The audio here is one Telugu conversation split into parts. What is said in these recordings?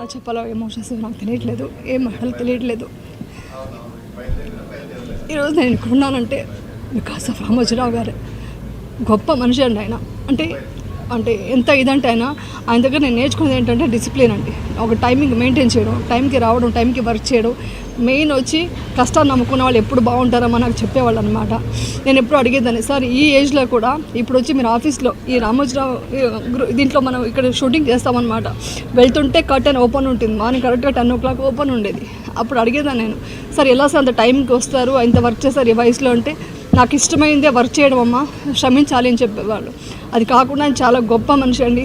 ఎలా చెప్పాలో ఎమోషన్స్ నాకు తెలియట్లేదు, ఏం మాటలు తెలియట్లేదు. ఈరోజు నేను ఇక్కడ ఉన్నానంటే బికాస్ ఆఫ్ రామోజీరావు గారు. గొప్ప మనిషి అండి ఆయన. అంటే అంటే ఎంత ఇదంటే ఆయన దగ్గర నేను నేర్చుకునేది ఏంటంటే డిసిప్లిన్ అండి. ఒక టైమింగ్ మెయింటైన్ చేయడం, టైంకి రావడం, టైంకి వర్క్ చేయడం, మెయిన్ వచ్చి కష్టాన్ని నమ్ముకున్న వాళ్ళు ఎప్పుడు బాగుంటారో నాకు చెప్పేవాళ్ళు అనమాట. నేను ఎప్పుడు అడిగేదాన్ని, సార్ ఈ ఏజ్లో కూడా ఇప్పుడు వచ్చి మీరు ఆఫీస్లో ఈ రామోజీరావు దీంట్లో మనం ఇక్కడ షూటింగ్ చేస్తామన్నమాట. వెళ్తుంటే కర్టెన్ ఓపెన్ ఉంటుంది, మార్నింగ్ కరెక్ట్గా 10 o'clock ఓపెన్ ఉండేది. అప్పుడు అడిగేదాన్ని నేను, సార్ ఎలా సార్ అంత టైంకి వస్తారు, ఇంత వర్క్ చేస్తారు ఈ వయసులో అంటే, నాకు ఇష్టమైందే వర్క్ చేయడం అమ్మ, శ్రమించాలి అని చెప్పేవాళ్ళు. అది కాకుండా ఆయన చాలా గొప్ప మనిషి అండి.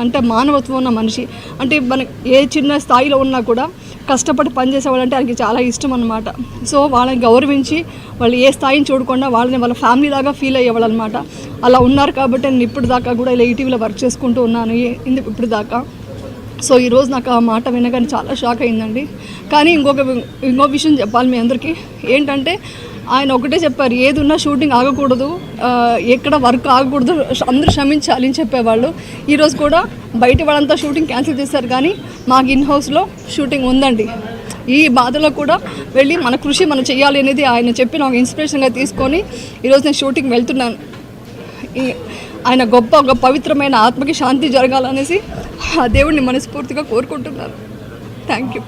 అంటే మానవత్వం ఉన్న మనిషి. అంటే మన ఏ చిన్న స్థాయిలో ఉన్నా కూడా కష్టపడి పనిచేసేవాళ్ళు అంటే ఆయనకి చాలా ఇష్టం అనమాట. సో వాళ్ళని గౌరవించి వాళ్ళు ఏ స్థాయిని చూడకుండా వాళ్ళని వాళ్ళ ఫ్యామిలీ లాగా ఫీల్ అయ్యేవాళ్ళు అనమాట. అలా ఉన్నారు కాబట్టి నేను ఇప్పుడు దాకా కూడా ఇలా ఈటీవీలో వర్క్ చేసుకుంటూ ఉన్నాను ఇప్పుడు దాకా. సో ఈరోజు నాకు ఆ మాట వినగానే చాలా షాక్ అయిందండి. కానీ ఇంకో విషయం చెప్పాలి మీ అందరికీ ఏంటంటే, ఆయన ఒకటే చెప్పారు, ఏది ఉన్నా షూటింగ్ ఆగకూడదు, ఎక్కడ వర్క్ ఆగకూడదు, అందరూ శ్రమించాలి అని చెప్పేవాళ్ళు. ఈరోజు కూడా బయట వాళ్ళంతా షూటింగ్ క్యాన్సిల్ చేశారు, కానీ మాకు ఇన్ హౌస్లో షూటింగ్ ఉందండి. ఈ బాధలో కూడా వెళ్ళి మన కృషి మనం చేయాలి అనేది ఆయన చెప్పిన ఒక ఇన్స్పిరేషన్గా తీసుకొని ఈరోజు నేను షూటింగ్ వెళ్తున్నాను. ఆయన ఒక పవిత్రమైన ఆత్మకి శాంతి జరగాలనేసి ఆ దేవుడిని మనస్ఫూర్తిగా కోరుకుంటున్నాను. Thank you.